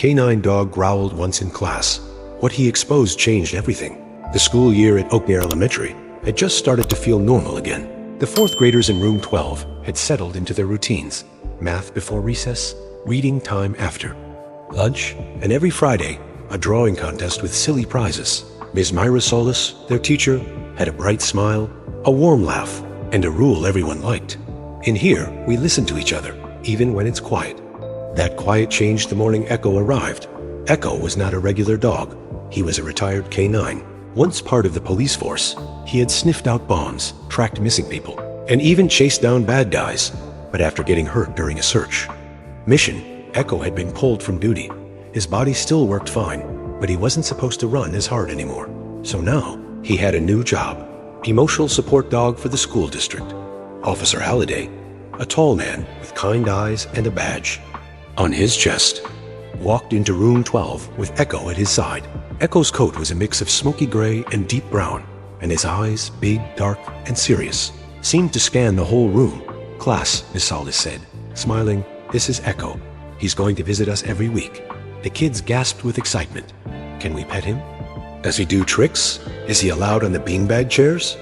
Canine dog growled once in class. What he exposed changed everything. The school year at Oakmere Elementary had just started to feel normal again. The fourth graders in room 12 had settled into their routines. Math before recess, reading time after lunch, and every Friday, a drawing contest with silly prizes. Ms. Myra Solis, their teacher, had a bright smile, a warm laugh, and a rule everyone liked. In here, we listen to each other, even when it's quiet. That quiet changed the morning Echo arrived. Echo was not a regular dog. He was a retired canine. Once part of the police force, he had sniffed out bombs, tracked missing people, and even chased down bad guys, but after getting hurt during a search mission, Echo had been pulled from duty. His body still worked fine, but he wasn't supposed to run as hard anymore. So now, he had a new job. Emotional support dog for the school district. Officer Halliday, a tall man with kind eyes and a badge on his chest, walked into room 12 with Echo at his side. Echo's coat was a mix of smoky gray and deep brown, and his eyes, big, dark, and serious, seemed to scan the whole room. "Class," Miss Solis said, smiling, "this is Echo. He's going to visit us every week." The kids gasped with excitement. "Can we pet him? Does he do tricks? Is he allowed on the beanbag chairs?"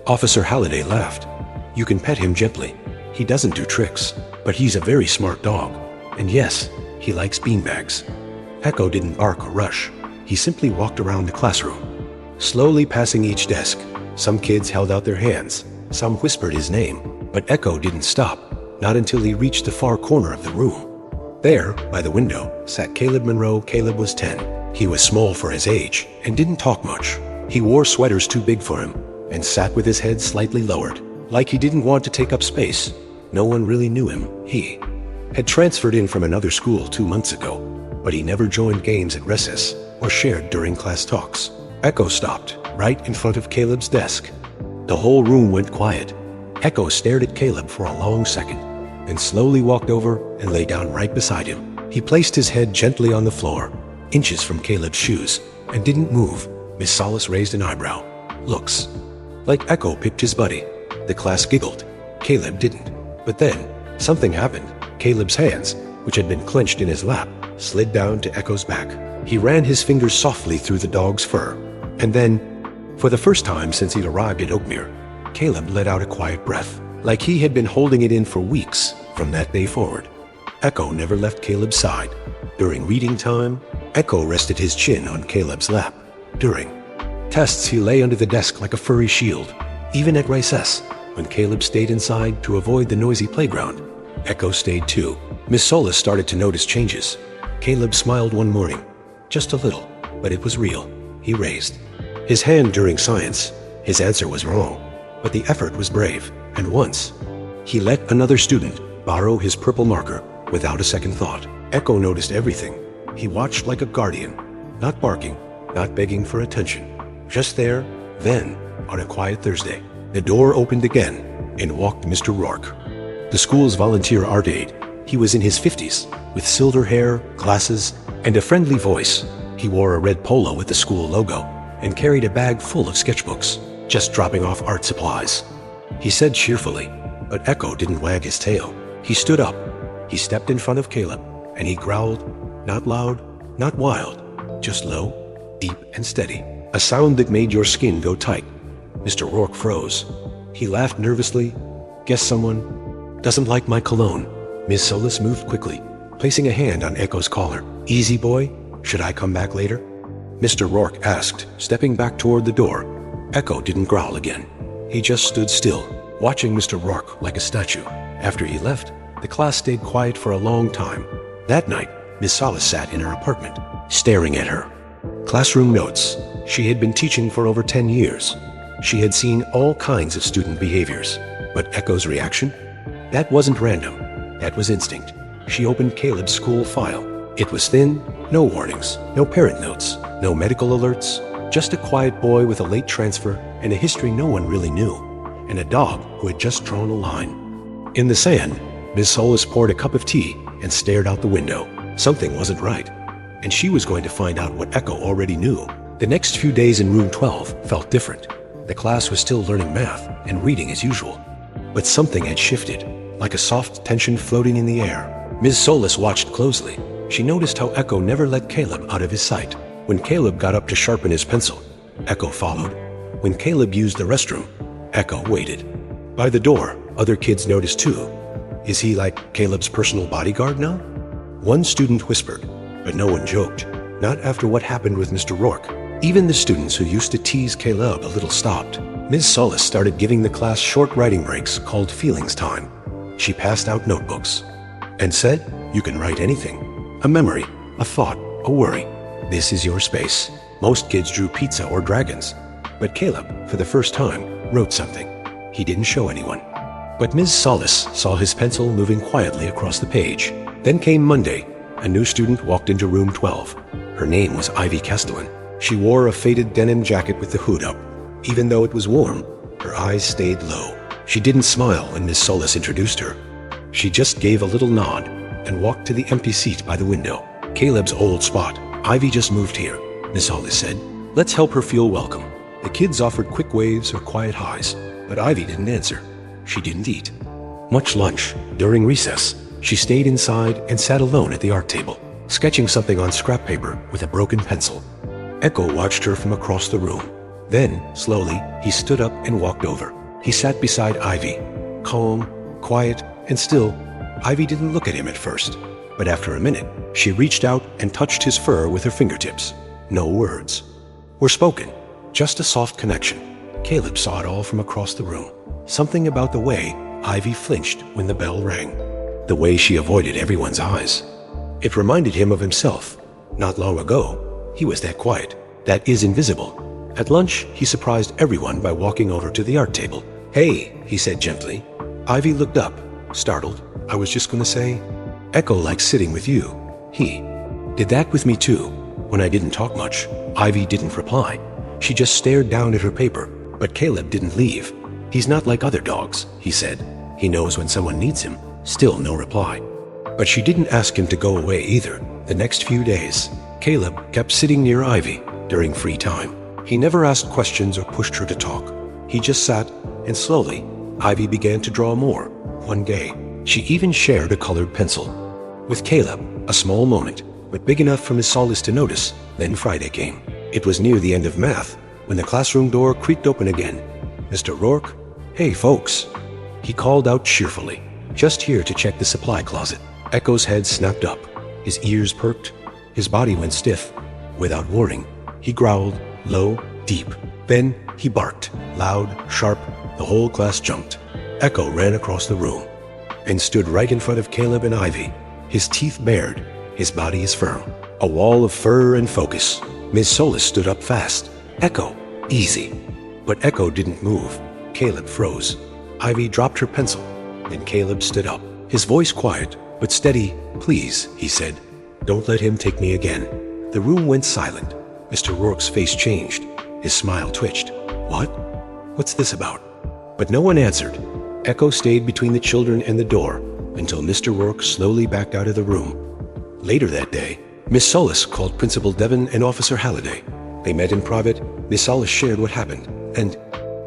Officer Halliday laughed. "You can pet him gently. He doesn't do tricks, but he's a very smart dog. And yes, he likes beanbags." Echo didn't bark or rush. He simply walked around the classroom, slowly passing each desk. Some kids held out their hands. Some whispered his name. But Echo didn't stop, not until he reached the far corner of the room. There, by the window, sat Caleb Monroe. Caleb was 10. He was small for his age and didn't talk much. He wore sweaters too big for him and sat with his head slightly lowered, like he didn't want to take up space. No one really knew him. He had transferred in from another school 2 months ago, but he never joined games at recess or shared during class talks. Echo stopped right in front of Caleb's desk. The whole room went quiet. Echo stared at Caleb for a long second, then slowly walked over and lay down right beside him. He placed his head gently on the floor, inches from Caleb's shoes, and didn't move. Miss Solis raised an eyebrow. "Looks like Echo picked his buddy." The class giggled. Caleb didn't. But then, something happened. Caleb's hands, which had been clenched in his lap, slid down to Echo's back. He ran his fingers softly through the dog's fur. And then, for the first time since he'd arrived at Oakmere, Caleb let out a quiet breath, like he had been holding it in for weeks from that day forward. Echo never left Caleb's side. During reading time, Echo rested his chin on Caleb's lap. During tests, he lay under the desk like a furry shield. Even at recess, when Caleb stayed inside to avoid the noisy playground, Echo stayed too. Miss Solis started to notice changes. Caleb smiled one morning, just a little, but it was real. He raised his hand during science. His answer was wrong, but the effort was brave. And once, he let another student borrow his purple marker without a second thought. Echo noticed everything. He watched like a guardian, not barking, not begging for attention. Just there, then, on a quiet Thursday, the door opened again and walked Mr. Rourke, the school's volunteer art aide. He was in his 50s, with silver hair, glasses, and a friendly voice. He wore a red polo with the school logo and carried a bag full of sketchbooks, just dropping off art supplies. He said cheerfully, but Echo didn't wag his tail. He stood up. He stepped in front of Caleb, and he growled, not loud, not wild, just low, deep, and steady. A sound that made your skin go tight. Mr. Rourke froze. He laughed nervously. "Guess someone doesn't like my cologne." Miss Solis moved quickly, placing a hand on Echo's collar. "Easy, boy. Should I come back later?" Mr. Rourke asked, stepping back toward the door. Echo didn't growl again. He just stood still, watching Mr. Rourke like a statue. After he left, the class stayed quiet for a long time. That night, Miss Solis sat in her apartment, staring at her classroom notes. She had been teaching for over 10 years. She had seen all kinds of student behaviors. But Echo's reaction? That wasn't random. That was instinct. She opened Caleb's school file. It was thin, no warnings, no parent notes, no medical alerts, just a quiet boy with a late transfer and a history no one really knew, and a dog who had just drawn a line. In the sand, Miss Solis poured a cup of tea and stared out the window. Something wasn't right, and she was going to find out what Echo already knew. The next few days in room 12 felt different. The class was still learning math and reading as usual, but something had shifted, like a soft tension floating in the air. Ms. Solis watched closely. She noticed how Echo never let Caleb out of his sight. When Caleb got up to sharpen his pencil, Echo followed. When Caleb used the restroom, Echo waited. By the door, other kids noticed too. Is he like Caleb's personal bodyguard now? One student whispered, but no one joked. Not after what happened with Mr. Rourke. Even the students who used to tease Caleb a little stopped. Ms. Solis started giving the class short writing breaks called feelings time. She passed out notebooks and said, "You can write anything. A memory, a thought, a worry. This is your space." Most kids drew pizza or dragons, but Caleb, for the first time, wrote something. He didn't show anyone. But Ms. Solis saw his pencil moving quietly across the page. Then came Monday. A new student walked into room 12. Her name was Ivy Castellan. She wore a faded denim jacket with the hood up. Even though it was warm, her eyes stayed low. She didn't smile when Miss Solis introduced her. She just gave a little nod and walked to the empty seat by the window. Caleb's old spot. Ivy just moved here, Miss Solis said. Let's help her feel welcome. The kids offered quick waves or quiet highs, but Ivy didn't answer. She didn't eat much lunch. During recess, she stayed inside and sat alone at the art table, sketching something on scrap paper with a broken pencil. Echo watched her from across the room. Then, slowly, he stood up and walked over. He sat beside Ivy, calm, quiet, and still. Ivy didn't look at him at first, but after a minute, she reached out and touched his fur with her fingertips. No words were spoken, just a soft connection. Caleb saw it all from across the room. Something about the way Ivy flinched when the bell rang. The way she avoided everyone's eyes. It reminded him of himself. Not long ago, he was that quiet, that is invisible. At lunch, he surprised everyone by walking over to the art table. "Hey," he said gently. Ivy looked up, startled. "I was just going to say, Echo likes sitting with you. He did that with me too." When I didn't talk much, Ivy didn't reply. She just stared down at her paper, but Caleb didn't leave. "He's not like other dogs," he said. "He knows when someone needs him." Still no reply. But she didn't ask him to go away either. The next few days, Caleb kept sitting near Ivy during free time. He never asked questions or pushed her to talk. He just sat, and slowly, Ivy began to draw more. One day, she even shared a colored pencil. With Caleb, a small moment, but big enough for Miss Solis to notice. Then Friday came. It was near the end of math, when the classroom door creaked open again. "Mr. Rourke? Hey, folks." He called out cheerfully, "Just here to check the supply closet." Echo's head snapped up. His ears perked. His body went stiff. Without warning, he growled, low, deep. Then he barked, loud, sharp. The whole class jumped. Echo ran across the room and stood right in front of Caleb and Ivy, his teeth bared, his body is firm. A wall of fur and focus. Miss Solis stood up fast. "Echo, easy." But Echo didn't move. Caleb froze. Ivy dropped her pencil. Then Caleb stood up, his voice quiet but steady. "Please," he said, "don't let him take me again." The room went silent. Mr. Rourke's face changed. His smile twitched. "What? What's this about?" But no one answered. Echo stayed between the children and the door until Mr. Rourke slowly backed out of the room. Later that day, Miss Solis called Principal Devon and Officer Halliday. They met in private. Miss Solis shared what happened and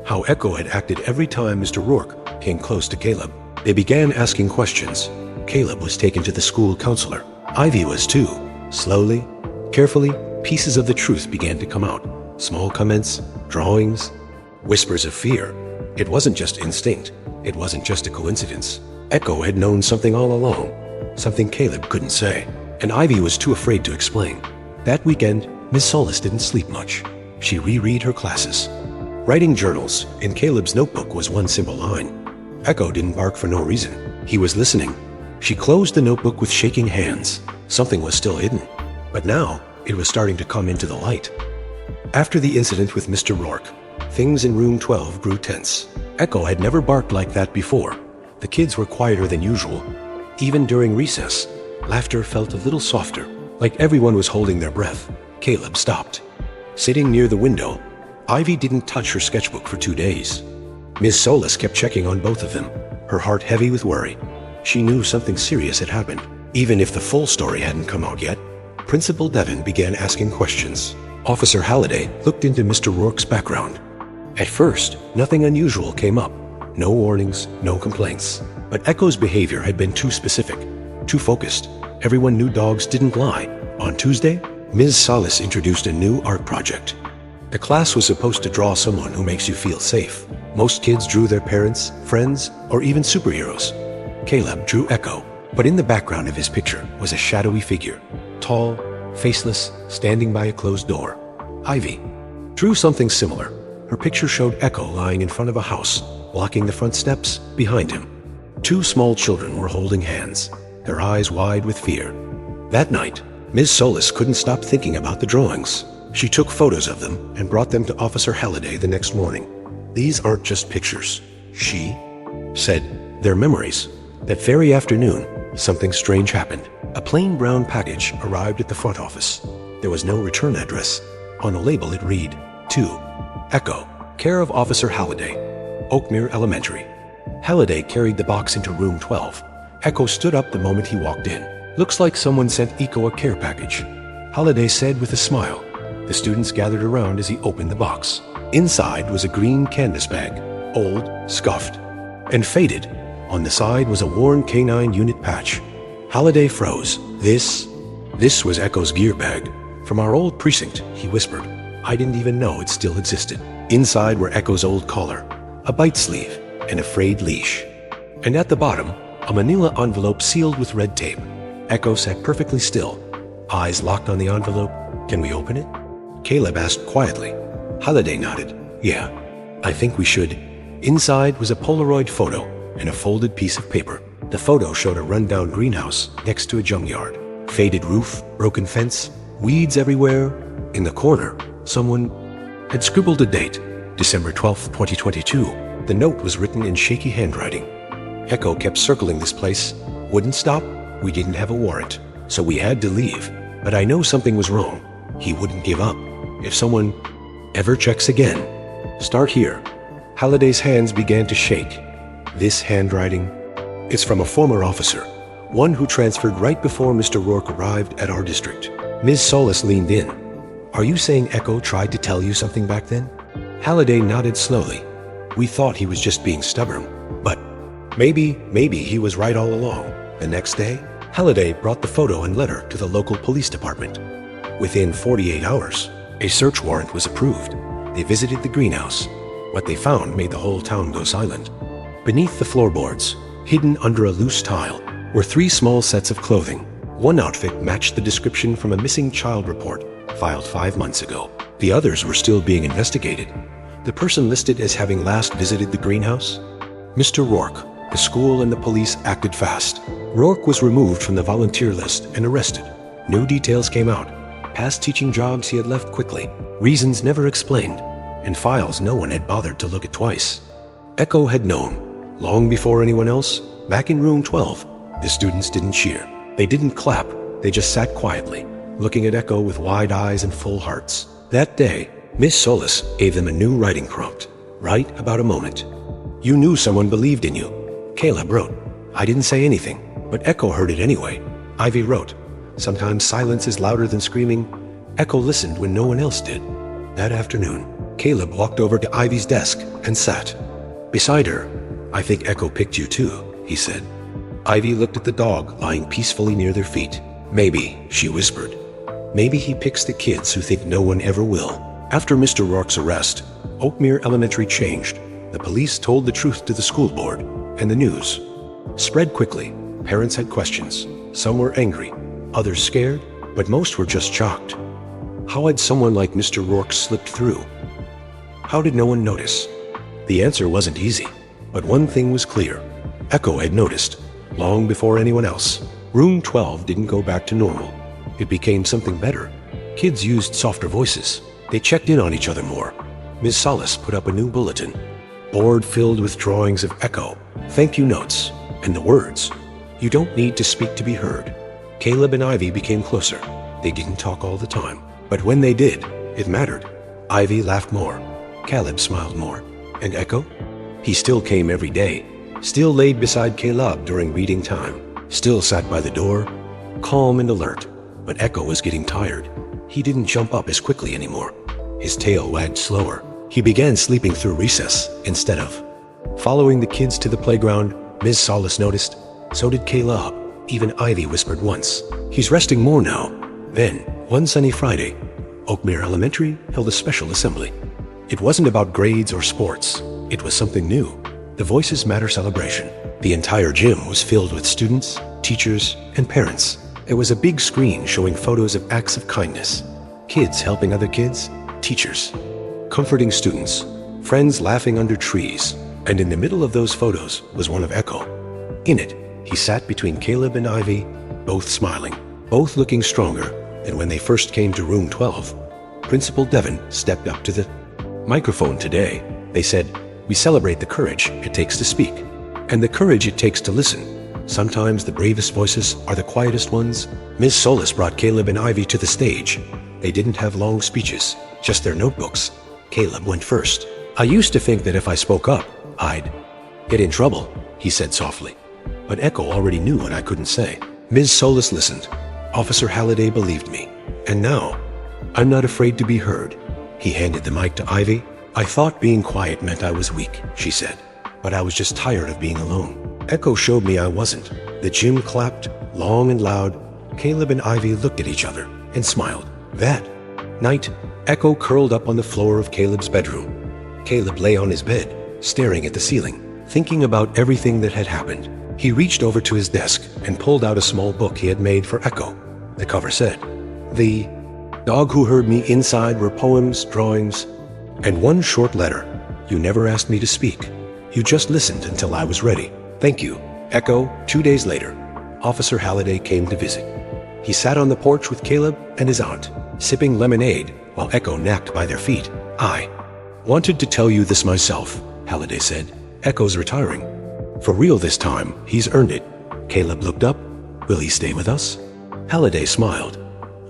how Echo had acted every time Mr. Rourke came close to Caleb. They began asking questions. Caleb was taken to the school counselor. Ivy was too. Slowly, carefully, pieces of the truth began to come out. Small comments, drawings, whispers of fear. It wasn't just instinct. It wasn't just a coincidence. Echo had known something all along, something Caleb couldn't say, and Ivy was too afraid to explain. That weekend, Miss Solis didn't sleep much. She reread her classes. Writing journals in Caleb's notebook was one simple line. Echo didn't bark for no reason. He was listening. She closed the notebook with shaking hands. Something was still hidden, but now it was starting to come into the light. After the incident with Mr. Rourke, things in room 12 grew tense. Echo had never barked like that before. The kids were quieter than usual. Even during recess, laughter felt a little softer, like everyone was holding their breath. Caleb stopped. Sitting near the window, Ivy didn't touch her sketchbook for 2 days. Miss Solis kept checking on both of them, her heart heavy with worry. She knew something serious had happened, even if the full story hadn't come out yet. Principal Devon began asking questions. Officer Halliday looked into Mr. Rourke's background. At first, nothing unusual came up. No warnings, no complaints. But Echo's behavior had been too specific, too focused. Everyone knew dogs didn't lie. On Tuesday, Ms. Solace introduced a new art project. The class was supposed to draw someone who makes you feel safe. Most kids drew their parents, friends, or even superheroes. Caleb drew Echo, but in the background of his picture was a shadowy figure, tall, faceless, standing by a closed door. Ivy drew something similar. Her picture showed Echo lying in front of a house, blocking the front steps behind him. Two small children were holding hands, their eyes wide with fear. That night, Ms. Solis couldn't stop thinking about the drawings. She took photos of them and brought them to Officer Halliday the next morning. "These aren't just pictures," she said. "They're memories." That very afternoon, something strange happened. A plain brown package arrived at the front office. There was no return address. On the label it read, "To Echo, care of Officer Halliday, Oakmere Elementary." Halliday carried the box into room 12. Echo stood up the moment he walked in. "Looks like someone sent Echo a care package," Halliday said with a smile. The students gathered around as he opened the box. Inside was a green canvas bag, old, scuffed, and faded. On the side was a worn K9 unit patch. Halliday froze. This was Echo's gear bag. "From our old precinct," he whispered. "I didn't even know it still existed." Inside were Echo's old collar, a bite sleeve, and a frayed leash. And at the bottom, a manila envelope sealed with red tape. Echo sat perfectly still, eyes locked on the envelope. "Can we open it?" Caleb asked quietly. Halliday nodded. "Yeah, I think we should." Inside was a Polaroid photo and a folded piece of paper. The photo showed a rundown greenhouse next to a junkyard. Faded roof, broken fence, weeds everywhere. In the corner, someone had scribbled a date, December 12th, 2022. The note was written in shaky handwriting. Echo kept circling this place. Wouldn't stop. We didn't have a warrant, so we had to leave. But I know something was wrong. He wouldn't give up. If someone ever checks again, start here. Halliday's hands began to shake. This handwriting, it's from a former officer, one who transferred right before Mr. Rourke arrived at our district. Ms. Solis leaned in. "Are you saying Echo tried to tell you something back then?" Halliday nodded slowly. "We thought he was just being stubborn, but maybe he was right all along." The next day, Halliday brought the photo and letter to the local police department. Within 48 hours, a search warrant was approved. They visited the greenhouse. What they found made the whole town go silent. Beneath the floorboards, hidden under a loose tile, were 3 small sets of clothing. One outfit matched the description from a missing child report filed 5 months ago. The others were still being investigated. The person listed as having last visited the greenhouse? Mr. Rourke. The school and the police acted fast. Rourke was removed from the volunteer list and arrested. New details came out. Past teaching jobs he had left quickly, reasons never explained, and files no one had bothered to look at twice. Echo had known, long before anyone else. Back in room 12, the students didn't cheer. They didn't clap. They just sat quietly, looking at Echo with wide eyes and full hearts. That day, Miss Solis gave them a new writing prompt. Write about a moment. "You knew someone believed in you," Caleb wrote. "I didn't say anything, but Echo heard it anyway." Ivy wrote, "Sometimes silence is louder than screaming." Echo listened when no one else did. That afternoon, Caleb walked over to Ivy's desk and sat beside her. "I think Echo picked you too," he said. Ivy looked at the dog lying peacefully near their feet. "Maybe," she whispered. "Maybe he picks the kids who think no one ever will." After Mr. Rourke's arrest, Oakmere Elementary changed. The police told the truth to the school board, and the news spread quickly. Parents had questions. Some were angry, others scared, but most were just shocked. How had someone like Mr. Rourke slipped through? How did no one notice? The answer wasn't easy, but one thing was clear. Echo had noticed, long before anyone else. Room 12 didn't go back to normal. It became something better. Kids used softer voices. They checked in on each other more. Ms. Solis put up a new bulletin. Board filled with drawings of Echo, thank you notes, and the words, "You don't need to speak to be heard." Caleb and Ivy became closer. They didn't talk all the time, but when they did, it mattered. Ivy laughed more. Caleb smiled more. And Echo? He still came every day, still laid beside Caleb during reading time, still sat by the door, calm and alert. But Echo was getting tired. He didn't jump up as quickly anymore. His tail wagged slower. He began sleeping through recess instead of following the kids to the playground. Ms. Solis noticed. So did Caleb. Even Ivy whispered once. He's resting more now. Then, one sunny Friday, Oakmere Elementary held a special assembly. It wasn't about grades or sports. It was something new. The Voices Matter celebration. The entire gym was filled with students, teachers, and parents. It was a big screen showing photos of acts of kindness. Kids helping other kids, teachers, comforting students, friends laughing under trees. And in the middle of those photos was one of Echo. In it, he sat between Caleb and Ivy, both smiling, both looking stronger. And when they first came to room 12, Principal Devon stepped up to the microphone. Today, they said, we celebrate the courage it takes to speak, and the courage it takes to listen. Sometimes the bravest voices are the quietest ones. Ms. Solis brought Caleb and Ivy to the stage. They didn't have long speeches, just their notebooks. Caleb went first. I used to think that if I spoke up, I'd get in trouble, he said softly. But Echo already knew what I couldn't say. Ms. Solis listened. Officer Halliday believed me. And now, I'm not afraid to be heard. He handed the mic to Ivy. I thought being quiet meant I was weak, she said. But I was just tired of being alone. Echo showed me I wasn't. The gym clapped, long and loud. Caleb and Ivy looked at each other and smiled. That night, Echo curled up on the floor of Caleb's bedroom. Caleb lay on his bed, staring at the ceiling, thinking about everything that had happened. He reached over to his desk and pulled out a small book he had made for Echo. The cover said, "The dog who heard me inside were poems, drawings, and one short letter. You never asked me to speak. You just listened until I was ready. Thank you." Echo. 2 days later, Officer Halliday came to visit. He sat on the porch with Caleb and his aunt, sipping lemonade while Echo napped by their feet. I wanted to tell you this myself, Halliday said. Echo's retiring. For real this time, he's earned it. Caleb looked up. Will he stay with us? Halliday smiled.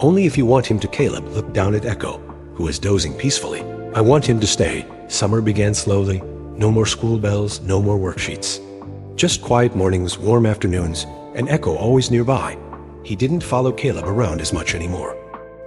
Only if you want him to. Caleb looked down at Echo, who was dozing peacefully. I want him to stay. Summer began slowly. No more school bells, no more worksheets. Just quiet mornings, warm afternoons, and Echo always nearby. He didn't follow Caleb around as much anymore.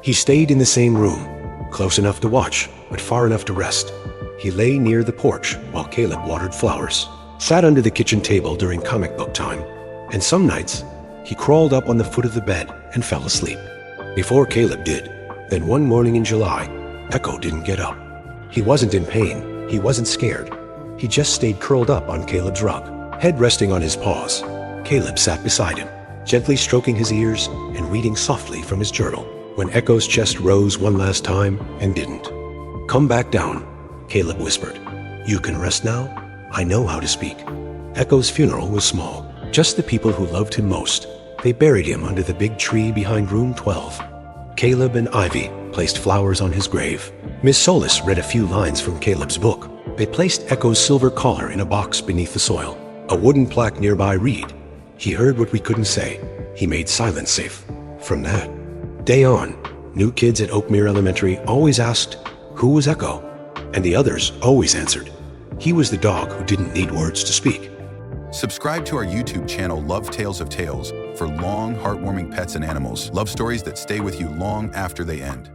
He stayed in the same room, close enough to watch, but far enough to rest. He lay near the porch while Caleb watered flowers, sat under the kitchen table during comic book time, and some nights, he crawled up on the foot of the bed and fell asleep. Before Caleb did, then one morning in July, Echo didn't get up. He wasn't in pain, he wasn't scared. He just stayed curled up on Caleb's rug, head resting on his paws. Caleb sat beside him, gently stroking his ears and reading softly from his journal. When Echo's chest rose one last time and didn't. Come back down, Caleb whispered. You can rest now. I know how to speak. Echo's funeral was small, just the people who loved him most. They buried him under the big tree behind room 12. Caleb and Ivy placed flowers on his grave. Miss Solis read a few lines from Caleb's book. They placed Echo's silver collar in a box beneath the soil. A wooden plaque nearby read, he heard what we couldn't say. He made silence safe. From that day on, new kids at Oakmere Elementary always asked, who was Echo? And the others always answered, he was the dog who didn't need words to speak. Subscribe to our YouTube channel, Love Tales of Tales, for long, heartwarming pets and animals. Love stories that stay with you long after they end.